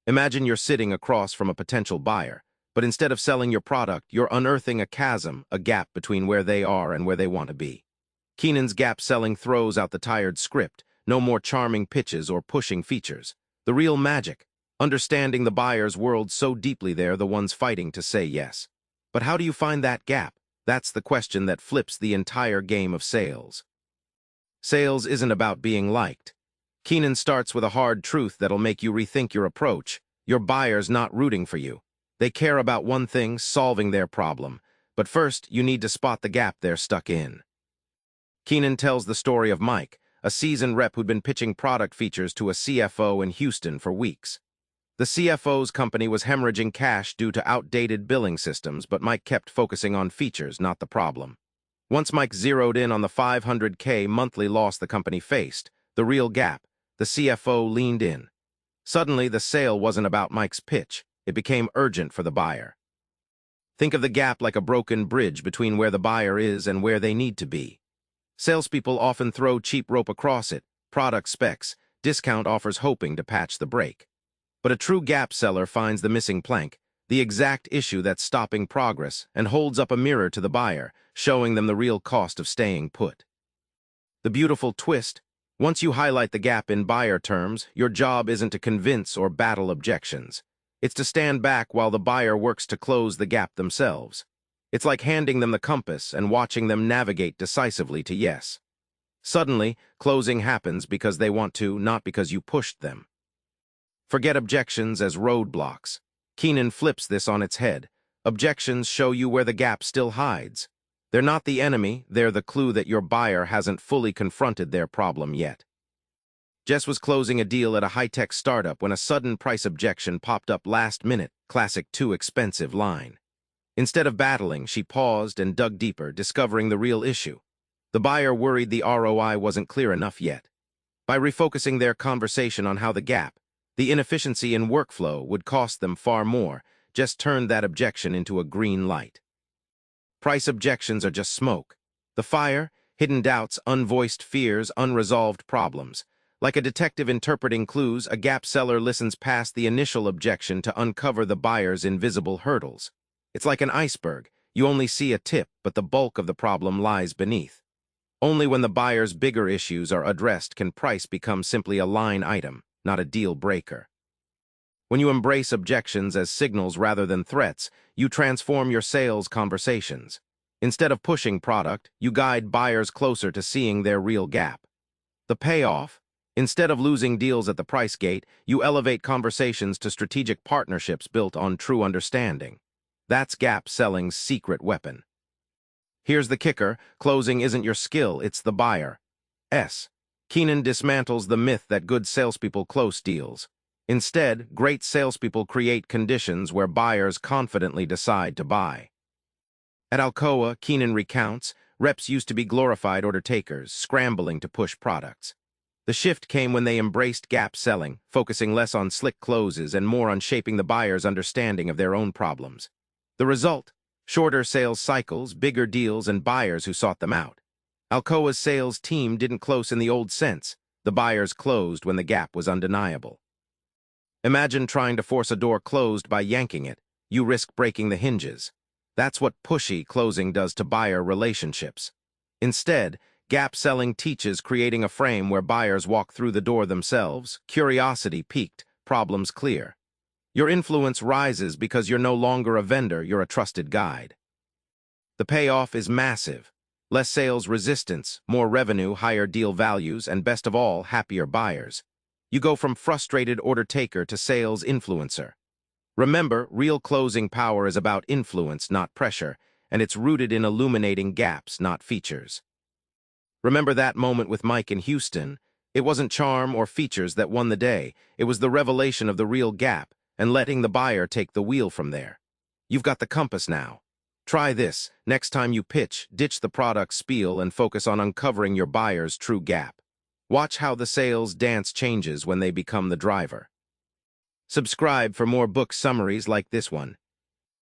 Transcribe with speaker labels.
Speaker 1: Imagine you're sitting across from a potential buyer, but instead of selling your product, you're unearthing a chasm, a gap between where they are and where they want to be. Keenan's gap selling throws out the tired script, no more charming pitches or pushing features. The real magic, understanding the buyer's world so deeply they're the ones fighting to say yes. But how do you find that gap? That's the question that flips the entire game of sales. Sales isn't about being liked. Keenan starts with a hard truth that'll make you rethink your approach. Your buyer's not rooting for you. They care about one thing, solving their problem. But first, you need to spot the gap they're stuck in. Keenan tells the story of Mike, a seasoned rep who'd been pitching product features to a CFO in Houston for weeks. The CFO's company was hemorrhaging cash due to outdated billing systems, but Mike kept focusing on features, not the problem. Once Mike zeroed in on the $500K monthly loss the company faced, the real gap, the CFO leaned in. Suddenly, the sale wasn't about Mike's pitch. It became urgent for the buyer. Think of the gap like a broken bridge between where the buyer is and where they need to be. Salespeople often throw cheap rope across it, product specs, discount offers hoping to patch the break. But a true gap seller finds the missing plank, the exact issue that's stopping progress, and holds up a mirror to the buyer, showing them the real cost of staying put. The beautiful twist: once you highlight the gap in buyer terms, your job isn't to convince or battle objections. It's to stand back while the buyer works to close the gap themselves. It's like handing them the compass and watching them navigate decisively to yes. Suddenly, closing happens because they want to, not because you pushed them. Forget objections as roadblocks. Keenan flips this on its head. Objections show you where the gap still hides. They're not the enemy, they're the clue that your buyer hasn't fully confronted their problem yet. Jess was closing a deal at a high-tech startup when a sudden price objection popped up last minute, classic too expensive line. Instead of battling, she paused and dug deeper, discovering the real issue. The buyer worried the ROI wasn't clear enough yet. By refocusing their conversation on how the gap, the inefficiency in workflow, would cost them far more, Jess turned that objection into a green light. Price objections are just smoke. The fire, hidden doubts, unvoiced fears, unresolved problems. Like a detective interpreting clues, a gap seller listens past the initial objection to uncover the buyer's invisible hurdles. It's like an iceberg. You only see a tip, but the bulk of the problem lies beneath. Only when the buyer's bigger issues are addressed can price become simply a line item, not a deal breaker. When you embrace objections as signals rather than threats, you transform your sales conversations. Instead of pushing product, you guide buyers closer to seeing their real gap. The payoff: instead of losing deals at the price gate, you elevate conversations to strategic partnerships built on true understanding. That's gap selling's secret weapon. Here's the kicker: closing isn't your skill, it's the buyer's. Keenan dismantles the myth that good salespeople close deals. Instead, great salespeople create conditions where buyers confidently decide to buy. At Alcoa, Keenan recounts, reps used to be glorified order takers, scrambling to push products. The shift came when they embraced gap selling, focusing less on slick closes and more on shaping the buyer's understanding of their own problems. The result: shorter sales cycles, bigger deals, and buyers who sought them out. Alcoa's sales team didn't close in the old sense. The buyers closed when the gap was undeniable. Imagine trying to force a door closed by yanking it. You risk breaking the hinges. That's what pushy closing does to buyer relationships. Instead, gap selling teaches creating a frame where buyers walk through the door themselves, curiosity piqued, problems clear. Your influence rises because you're no longer a vendor, you're a trusted guide. The payoff is massive. Less sales resistance, more revenue, higher deal values, and best of all, happier buyers. You go from frustrated order taker to sales influencer. Remember, real closing power is about influence, not pressure, and it's rooted in illuminating gaps, not features. Remember that moment with Mike in Houston? It wasn't charm or features that won the day. It was the revelation of the real gap and letting the buyer take the wheel from there. You've got the compass now. Try this. Next time you pitch, ditch the product spiel and focus on uncovering your buyer's true gap. Watch how the sales dance changes when they become the driver. Subscribe for more book summaries like this one.